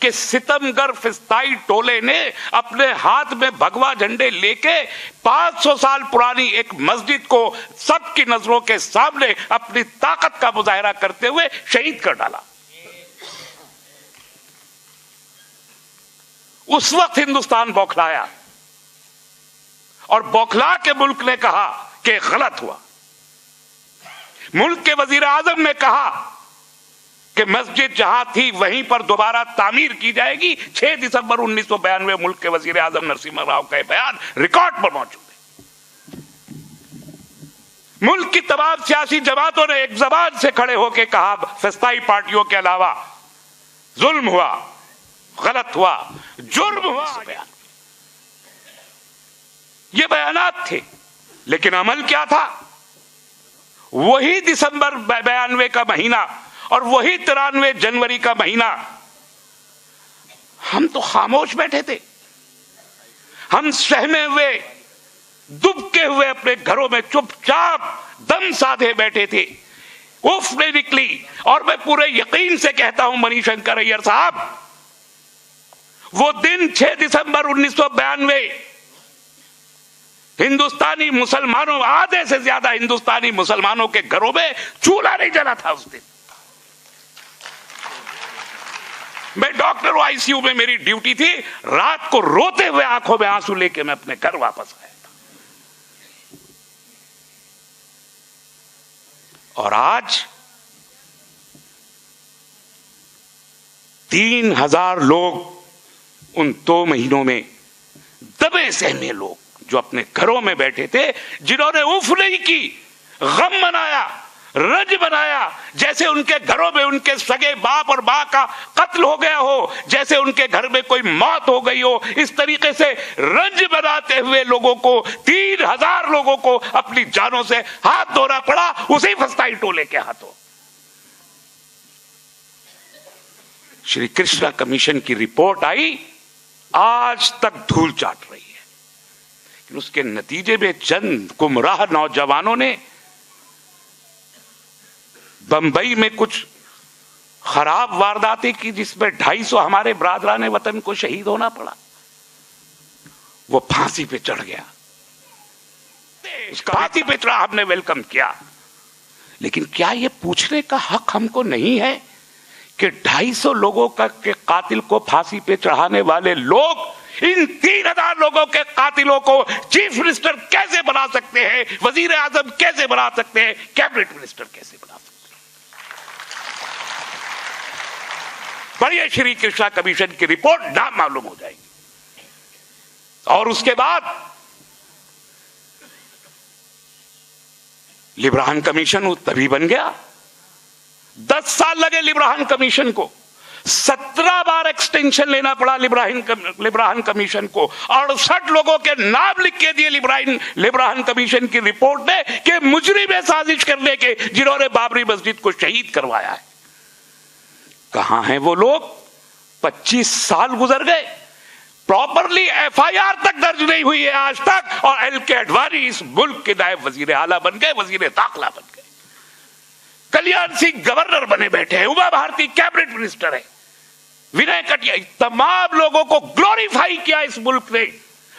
کہ ستمگر فسطائی ٹولے نے اپنے ہاتھ میں بھگوا جھنڈے لے کے 500 سال پرانی ایک مسجد کو سب کی نظروں کے سامنے اپنی طاقت کا مظاہرہ کرتے ہوئے شہید کر ڈالا. اس وقت ہندوستان بوکھلایا اور بوکھلا کے ملک نے کہا کہ غلط ہوا. ملک کے وزیر اعظم نے کہا کہ مسجد جہاں تھی وہیں پر دوبارہ تعمیر کی جائے گی. 6 دسمبر 1992 ملک کے وزیر اعظم نرسمہا راؤ کا بیان ریکارڈ پر موجود ہے. ملک کی تمام سیاسی جماعتوں نے ایک زبان سے کھڑے ہو کے کہا فسطائی پارٹیوں کے علاوہ ظلم ہوا, غلط ہوا, جرم ہوا. یہ بیانات تھے, لیکن عمل کیا تھا؟ وہی دسمبر 92 کا مہینہ اور وہی 93 جنوری کا مہینہ ہم تو خاموش بیٹھے تھے. ہم سہمے ہوئے, دبکے ہوئے اپنے گھروں میں چپ چاپ دم سادھے بیٹھے تھے. اف نہیں نکلی. اور میں پورے یقین سے کہتا ہوں منی شنکر ایئر صاحب, وہ دن 6 دسمبر 1992 ہندوستانی مسلمانوں, آدھے سے زیادہ ہندوستانی مسلمانوں کے گھروں میں چولہا نہیں جلا تھا. اس دن میں ڈاکٹر آئی سی یو میں میری ڈیوٹی تھی. رات کو روتے ہوئے آنکھوں میں آنسو لے کے میں اپنے گھر واپس آیا تھا. اور آج 3000 لوگ ان 2 مہینوں میں دبے سہمے لوگ جو اپنے گھروں میں بیٹھے تھے, جنہوں نے اف نہیں کی, غم منایا, رنج بنایا, جیسے ان کے گھروں میں ان کے سگے باپ اور ماں کا قتل ہو گیا ہو, جیسے ان کے گھر میں کوئی موت ہو گئی ہو. اس طریقے سے رنج بناتے ہوئے لوگوں کو, 3000 لوگوں کو اپنی جانوں سے ہاتھ دھونا پڑا اسی فسطائی ٹولے کے ہاتھوں. شری کرشنا کمیشن کی رپورٹ آئی, آج تک دھول چاٹ رہی ہے. اس کے نتیجے میں چند گمراہ نوجوانوں نے بمبئی میں کچھ خراب وارداتیں کی, جس میں 250 ہمارے برادران وطن کو شہید ہونا پڑا. وہ پھانسی پہ چڑھ گیا. پھانسی پہ چڑھا, ہم نے ویلکم کیا. لیکن کیا یہ پوچھنے کا حق ہم کو نہیں ہے کہ 250 لوگوں کا کے قاتل کو پھانسی پہ چڑھانے والے لوگ ان 3000 لوگوں کے قاتلوں کو چیف منسٹر کیسے بنا سکتے ہیں, وزیر اعظم کیسے بنا سکتے ہیں, کیبنٹ منسٹر کیسے بنا سکتے ہیں؟ پڑھیے شری کرشنا کمیشن کی رپورٹ, نام معلوم ہو جائے گی. اور اس کے بعد لبران کمیشن تبھی بن گیا. 10 سال لگے لبران کمیشن کو, 17 بار ایکسٹینشن لینا پڑا لبران کمیشن کو. 68 لوگوں کے نام لکھ کے دیے لبران کمیشن کی رپورٹ نے کہ مجرم سازش کرنے کے, جنہوں نے بابری مسجد کو شہید کروایا ہے. کہاں ہیں وہ لوگ؟ 25 سال گزر گئے, پراپرلی FIR تک درج نہیں ہوئی ہے آج تک. اور ایل کے اڈوانی اس ملک کے نائب وزیر اعلیٰ بن گئے, وزیر داخلہ بن گئے. کلیان سنگھ گورنر بنے بیٹھے ہیں, اما بھارتی کیبنٹ منسٹر ہے, ونے کٹیا, تمام لوگوں کو گلوریفائی کیا اس ملک نے,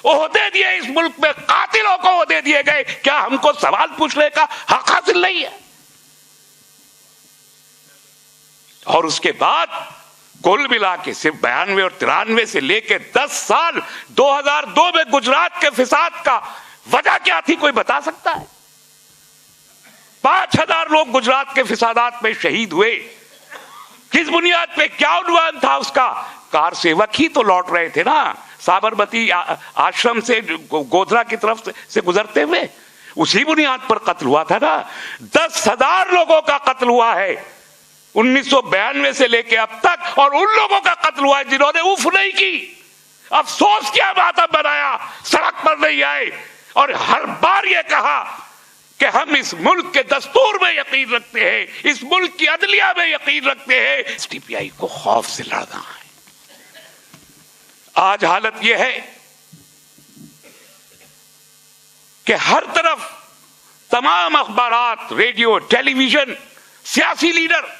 عہدے دیے اس ملک میں, قاتلوں کو عہدے دیے گئے. کیا ہم کو سوال پوچھنے کا حق حاصل نہیں ہے؟ اور اس کے بعد کل ملا کے صرف 92 اور 93 سے لے کے 10 سال 2002 میں گجرات کے فساد کا وجہ کیا تھی, کوئی بتا سکتا ہے؟ 5000 لوگ گجرات کے فسادات میں شہید ہوئے. کس بنیاد پہ, کیا عنوان تھا اس کا؟ کار سیوک ہی تو لوٹ رہے تھے نا سابرمتی آشرم سے, گودھرا کی طرف سے گزرتے ہوئے, اسی بنیاد پر قتل ہوا تھا نا. 10,000 لوگوں کا قتل ہوا ہے 1992 سے لے کے اب تک, اور ان لوگوں کا قتل ہوا ہے جنہوں نے اف نہیں کی, افسوس کیا, ماتم بنایا, سڑک پر نہیں آئے, اور ہر بار یہ کہا کہ ہم اس ملک کے دستور میں یقین رکھتے ہیں, اس ملک کی عدلیہ میں یقین رکھتے ہیں. ٹی پی آئی کو خوف سے لڑنا ہے. آج حالت یہ ہے کہ ہر طرف تمام اخبارات, ریڈیو, ٹیلی ویژن, سیاسی لیڈر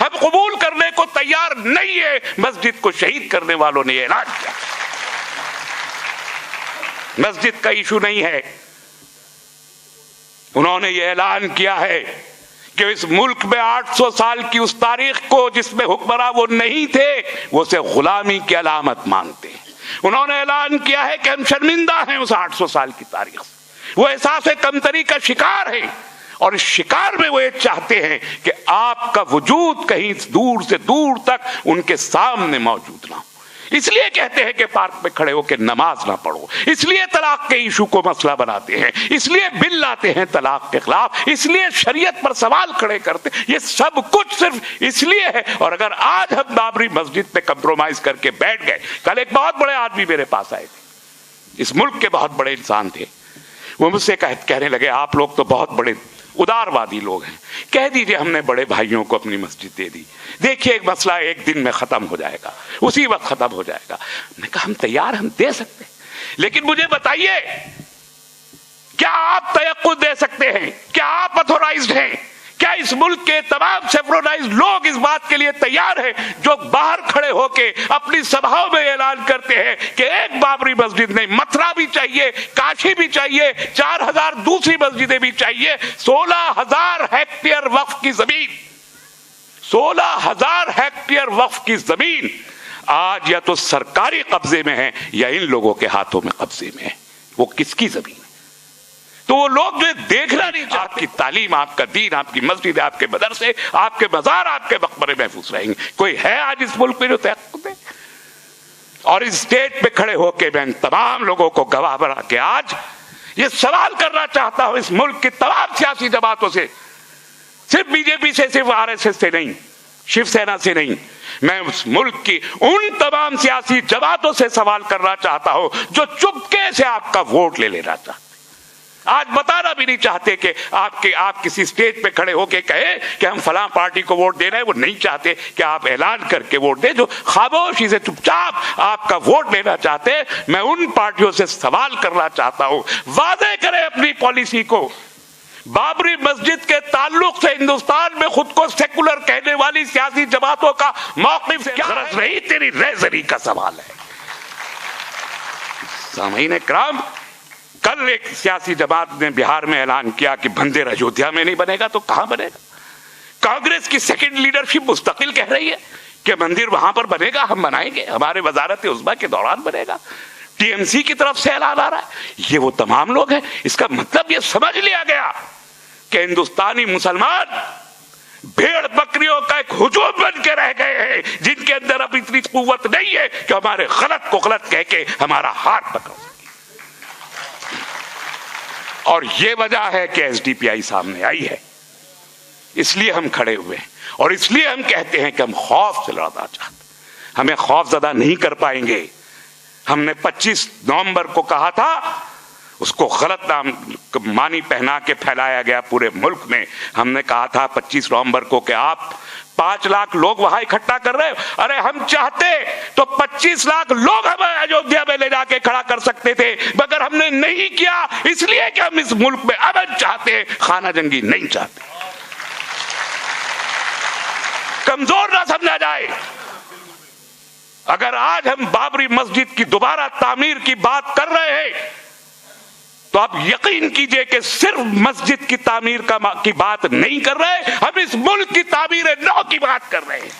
ہم قبول کرنے کو تیار نہیں ہے. مسجد کو شہید کرنے والوں نے اعلان کیا. مسجد کا ایشو نہیں ہے. انہوں نے یہ اعلان کیا ہے کہ اس ملک میں 800 سال کی اس تاریخ کو جس میں حکمراں وہ نہیں تھے وہ اسے غلامی کی علامت مانتے ہیں. انہوں نے اعلان کیا ہے کہ ہم شرمندہ ہیں اس 800 سال کی تاریخ سے. وہ احساس کمتری کا شکار ہیں اور اس شکار میں وہ یہ چاہتے ہیں کہ آپ کا وجود کہیں دور سے دور تک ان کے سامنے موجود نہ ہو. اس لیے کہتے ہیں کہ پارک میں کھڑے ہو کے نماز نہ پڑھو. اس لیے طلاق کے ایشو کو مسئلہ بناتے ہیں. اس لیے بل لاتے ہیں طلاق کے خلاف. اس لیے شریعت پر سوال کھڑے کرتے ہیں. یہ سب کچھ صرف اس لیے ہے. اور اگر آج ہم بابری مسجد پہ کمپرومائز کر کے بیٹھ گئے. کل ایک بہت بڑے آدمی میرے پاس آئے تھے, اس ملک کے بہت بڑے انسان تھے. وہ مجھ سے کہنے لگے آپ لوگ تو بہت بڑے اداروادی لوگ ہیں, کہہ دیجئے ہم نے بڑے بھائیوں کو اپنی مسجد دے دی, دیکھیے ایک مسئلہ ایک دن میں ختم ہو جائے گا, اسی وقت ختم ہو جائے گا. میں نے کہا ہم تیار, ہم دے سکتے ہیں, لیکن مجھے بتائیے کیا آپ تیقن دے سکتے ہیں, کیا آپ اتھورائزڈ ہیں, کیا اس ملک کے تمام سیکولرائزڈ لوگ اس بات کے لیے تیار ہیں جو باہر کھڑے ہو کے اپنی سبھاؤں میں اعلان کرتے ہیں کہ ایک بابری مسجد نہیں, متھرا بھی چاہیے, کاشی بھی چاہیے, 4000 دوسری مسجدیں بھی چاہیے, 16,000 ہیکٹیئر وقف کی زمین, 16,000 ہیکٹیئر وقف کی زمین آج یا تو سرکاری قبضے میں ہے یا ان لوگوں کے ہاتھوں میں قبضے میں ہے. وہ کس کی زمین؟ تو وہ لوگ جو دیکھنا نہیں چاہتے. آپ کی تعلیم, آپ کا دین, آپ کی مسجد, آپ کے مدرسے, آپ کے مزار, آپ کے مقبرے محفوظ رہیں گے. کوئی ہے آج اس ملک میں جو تحقق دے؟ اور اس اسٹیج پہ کھڑے ہو کے میں تمام لوگوں کو گواہ بنا کے آج یہ سوال کرنا چاہتا ہوں اس ملک کی تمام سیاسی جماعتوں سے, صرف بی جے پی سے, صرف RSS سے نہیں, شیو سینا سے نہیں, میں اس ملک کی ان تمام سیاسی جماعتوں سے سوال کرنا چاہتا ہوں جو چپکے سے آپ کا ووٹ لے لینا چاہتے, آج بتانا بھی نہیں چاہتے کہ آپ کسی اسٹیج پہ کھڑے ہو کے کہیں کہ ہم فلاں پارٹی کو ووٹ دے رہے ہیں. وہ نہیں چاہتے کہ آپ اعلان کر کے ووٹ دیں. جو خاموشی سے چپ چاپ آپ کا ووٹ لینا چاہتے ہیں, میں ان پارٹیوں سے سوال کرنا چاہتا ہوں واضح کریں اپنی پالیسی کو. بابری مسجد کے تعلق سے ہندوستان میں خود کو سیکولر کہنے والی سیاسی جماعتوں کا موقف کیا غرض نہیں, تیری رہزری کا سوال ہے. سامعین کرام, کل ایک سیاسی جماعت نے بہار میں اعلان کیا کہ مندر ایودھیا میں نہیں بنے گا, تو کہاں بنے گا؟ کانگریس کی سیکنڈ لیڈرشپ مستقل کہہ رہی ہے کہ مندر وہاں پر بنے گا, ہم بنائیں گے, ہمارے وزارت عظمیٰ کے دوران بنے گا. TMC کی طرف سے اعلان آ رہا ہے. یہ وہ تمام لوگ ہیں. اس کا مطلب یہ سمجھ لیا گیا کہ ہندوستانی مسلمان بھیڑ بکریوں کا ایک ہجوم بن کے رہ گئے ہیں جن کے اندر اب اتنی قوت نہیں ہے کہ ہمارے غلط کو غلط کہہ کے ہمارا ہاتھ پکڑ. اور یہ وجہ ہے کہ SDPI سامنے آئی ہے, اس لیے ہم کھڑے ہوئے ہیں, اور اس لیے ہم کہتے ہیں کہ ہم خوف سے لڑنا چاہتے ہیں. ہمیں خوف زدہ نہیں کر پائیں گے. ہم نے 25 نومبر کو کہا تھا, اس کو غلط نام مانی پہنا کے پھیلایا گیا پورے ملک میں. ہم نے کہا تھا 25 نومبر کو کہ آپ 5 لاکھ لوگ وہاں اکٹھا کر رہے, ارے ہم چاہتے تو 25 لاکھ لوگ ہمیں ایودھیا میں لے جا کے کھڑا کر سکتے تھے, مگر ہم نے نہیں کیا, اس لیے کہ ہم اس ملک میں امن چاہتے ہیں, خانہ جنگی نہیں چاہتے. کمزور نہ سمجھا جائے. اگر آج ہم بابری مسجد کی دوبارہ تعمیر کی بات کر رہے ہیں تو آپ یقین کیجئے کہ صرف مسجد کی تعمیر کی بات نہیں کر رہے, ہم اس ملک کی تعمیر نو کی بات کر رہے ہیں.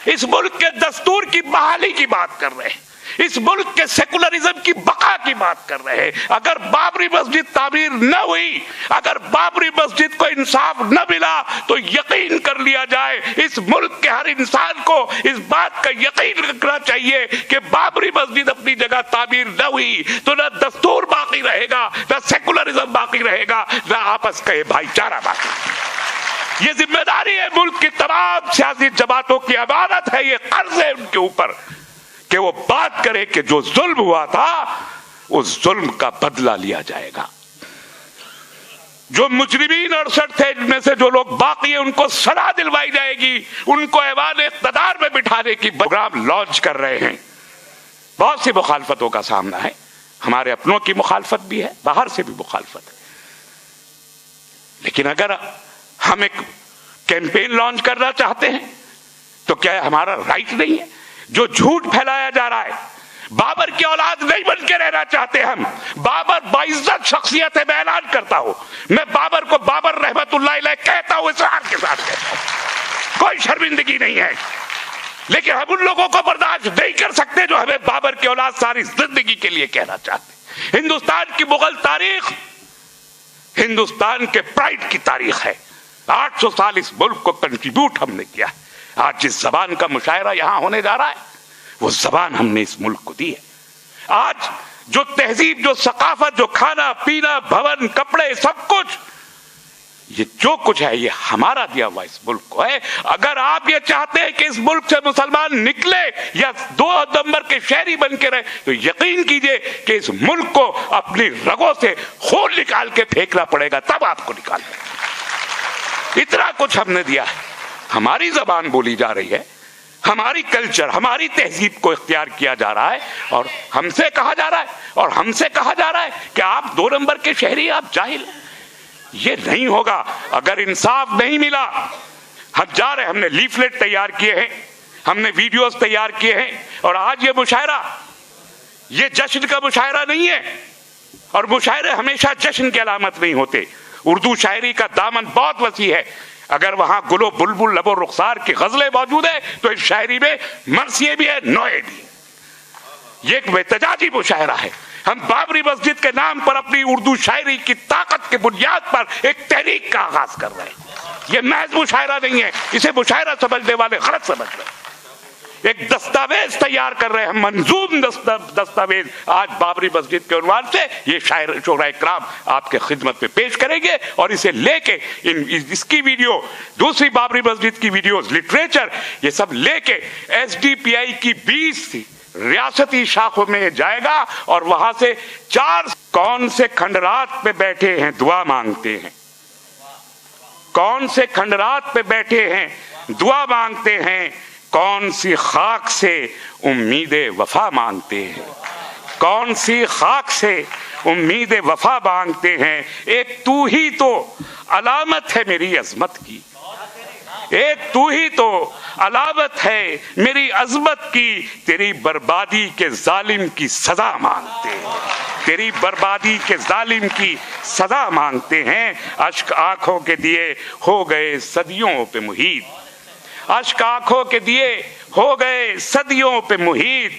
اس ملک کے دستور کی بحالی کی بات کر رہے ہیں, اس ملک کے سیکولرزم کی بقا کی بات کر رہے ہیں. اگر بابری مسجد تعمیر نہ ہوئی, اگر بابری مسجد کو انصاف نہ ملا, تو یقین کر لیا جائے اس ملک کے ہر انسان کو اس بات کا یقین رکھنا چاہیے کہ بابری مسجد اپنی جگہ تعمیر نہ ہوئی تو نہ دستور باقی رہے گا, نہ سیکولرزم باقی رہے گا, نہ آپس کا یہ بھائی چارہ باقی. یہ ذمہ داری ہے ملک کی تمام سیاسی جماعتوں کی, امانت ہے, یہ قرض ہے ان کے اوپر کہ وہ بات کرے کہ جو ظلم ہوا تھا اس ظلم کا بدلہ لیا جائے گا. جو مجرمین 68 تھے جن میں سے جو لوگ باقی ہیں ان کو سزا دلوائی جائے گی, ان کو ایوان اقتدار میں بٹھانے کی پروگرام لانچ کر رہے ہیں. بہت سی مخالفتوں کا سامنا ہے, ہمارے اپنوں کی مخالفت بھی ہے, باہر سے بھی مخالفت ہے, لیکن اگر ہم ایک کیمپین لانچ کرنا چاہتے ہیں تو کیا ہمارا رائٹ نہیں ہے؟ جو جھوٹ پھیلایا جا رہا ہے، بابر کی اولاد نہیں بن کے رہنا چاہتے ہم، بابر باعزت شخصیت ہے، میں اعلان کرتا ہوں، میں بابر کو بابر رحمت اللہ علیہ کہتا ہوں، اصرار کے ساتھ کہتا ہوں، کوئی شرمندگی نہیں ہے، لیکن ہم ان لوگوں کو برداشت نہیں کر سکتے جو ہمیں بابر کی اولاد ساری زندگی کے لیے کہنا چاہتے۔ ہندوستان کی مغل تاریخ ہندوستان کے پرائڈ کی تاریخ ہے، 800 سال اس ملک کو کنٹریبیوٹ ہم نے کیا ہے۔ آج جس زبان کا مشاعرہ یہاں ہونے جا رہا ہے وہ زبان ہم نے اس ملک کو دی ہے۔ آج جو تہذیب، جو ثقافت، جو کھانا پینا، بھون، کپڑے، سب کچھ، یہ جو کچھ ہے یہ ہمارا دیا ہوا اس ملک کو ہے۔ اگر آپ یہ چاہتے ہیں کہ اس ملک سے مسلمان نکلے یا 2 نمبر کے شہری بن کے رہے تو یقین کیجئے کہ اس ملک کو اپنی رگوں سے خون نکال کے پھینکنا پڑے گا، تب آپ کو نکالنا۔ اتنا کچھ ہم نے دیا ہے، ہماری زبان بولی جا رہی ہے، ہماری کلچر، ہماری تہذیب کو اختیار کیا جا رہا ہے، اور ہم سے کہا جا رہا ہے کہ آپ 2 نمبر کے شہری، آپ جاہل۔ یہ نہیں ہوگا اگر انصاف نہیں ملا۔ ہم جا رہے، ہم نے لیفلیٹ تیار کیے ہیں، ہم نے ویڈیوز تیار کیے ہیں، اور آج یہ مشاعرہ، یہ جشن کا مشاعرہ نہیں ہے، اور مشاعرے ہمیشہ جشن کی علامت نہیں ہوتے۔ اردو شاعری کا دامن بہت وسیع ہے، اگر وہاں گلو بلبل لب و رخسار کی غزلیں موجود ہیں تو اس شاعری میں مرثیے بھی ہیں، نوئے بھی ہیں۔ یہ ایک احتجاجی مشاعرہ ہے۔ ہم بابری مسجد کے نام پر اپنی اردو شاعری کی طاقت کے بنیاد پر ایک تحریک کا آغاز کر رہے ہیں۔ یہ محض مشاعرہ نہیں ہے، اسے مشاعرہ سمجھنے والے غلط سمجھ رہے ہیں۔ ایک دستاویز تیار کر رہے ہیں، منظوم دستاویز، آج بابری مسجد کے عنوان سے یہ شعراء کرام آپ کے خدمت میں پیش کریں گے، اور اسے لے کے اس کی ویڈیو، دوسری بابری مسجد کی ویڈیوز، لٹریچر، یہ سب لے کے SDPI کی 20 ریاستی شاخوں میں جائے گا، اور وہاں سے 4 کون سے کھنڈرات پہ بیٹھے ہیں دعا مانگتے ہیں، کون سے کھنڈرات پہ بیٹھے ہیں دعا مانگتے ہیں، کون سی خاک سے امید وفا مانگتے ہیں، کون سی خاک سے امید وفا مانگتے ہیں۔ ایک تو ہی تو علامت ہے میری عظمت کی، ایک تو ہی تو علامت ہے میری عظمت کی، تیری بربادی کے ظالم کی سزا مانگتے ہیں، تیری بربادی کے ظالم کی سزا مانگتے ہیں۔ اشک آنکھوں کے دیے ہو گئے صدیوں پہ محیط، اشک آنکھوں کے دیے ہو گئے صدیوں پہ محیط،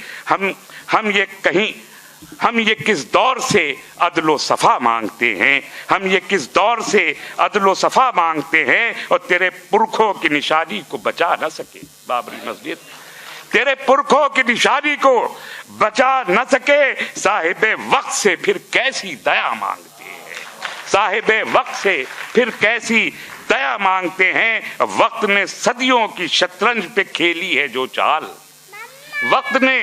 ہم یہ کس دور سے عدل و صفا مانگتے ہیں، ہم یہ کس دور سے عدل و صفا مانگتے ہیں، اور تیرے پرکھوں کی نشانی کو بچا نہ سکے بابری مسجد، تیرے پرکھوں کی نشانی کو بچا نہ سکے، صاحب وقت سے پھر کیسی دیا مانگتے ہیں، صاحب وقت سے پھر کیسی دیا مانگتے ہیں۔ وقت نے صدیوں کی شطرنج پہ کھیلی ہے جو چال، وقت نے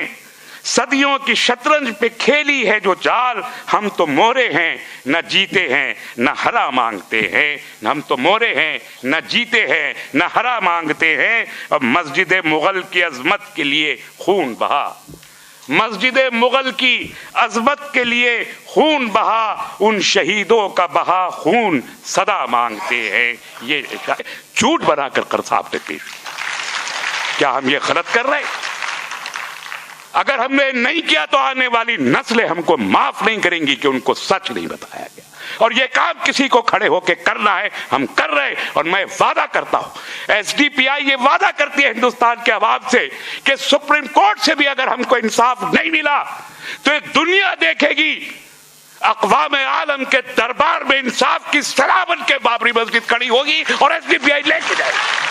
صدیوں کی شطرنج پہ کھیلی ہے جو چال، ہم تو مورے ہیں نہ جیتے ہیں نہ ہرا مانگتے ہیں، ہم تو مورے ہیں نہ جیتے ہیں نہ ہرا مانگتے ہیں۔ اب مسجد مغل کی عظمت کے لیے خون بہا، مسجد مغل کی عظمت کے لیے خون بہا، ان شہیدوں کا بہا خون صدا مانگتے ہیں۔ یہ جھوٹ بنا کر صاحب نے پیش کیا، کیا ہم یہ غلط کر رہے ہیں؟ اگر ہم نے نہیں کیا تو آنے والی نسلیں ہم کو معاف نہیں کریں گی کہ ان کو سچ نہیں بتایا گیا، اور یہ کام کسی کو کھڑے ہو کے کرنا ہے، ہم کر رہے ہیں۔ اور میں وعدہ کرتا ہوں، SDPI یہ وعدہ کرتی ہے ہندوستان کے عوام سے کہ سپریم کورٹ سے بھی اگر ہم کو انصاف نہیں ملا تو یہ دنیا دیکھے گی، اقوام عالم کے دربار میں انصاف کی صلاح بن کے بابری مسجد کھڑی ہوگی، اور SDPI لے کے جائے گی۔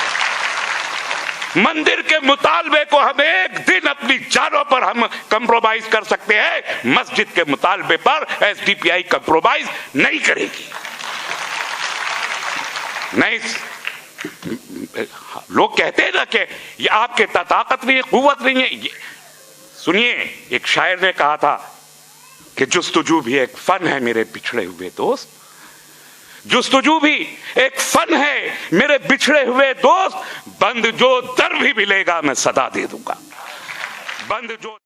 مندر کے مطالبے کو ہم ایک دن اپنی جانوں پر ہم کمپرومائز کر سکتے ہیں، مسجد کے مطالبے پر SDPI کمپرومائز نہیں کرے گی۔ نہیں، لوگ کہتے ہیں نا کہ یہ آپ کے طاقت نہیں ہے، قوت نہیں ہے۔ سنیے، ایک شاعر نے کہا تھا کہ جستجو بھی ایک فن ہے میرے بچھڑے ہوئے دوست، جستجو بھی ایک فن ہے میرے بچھڑے ہوئے دوست، بند جو در بھی ملے گا میں صدا دے دوں گا، بند جو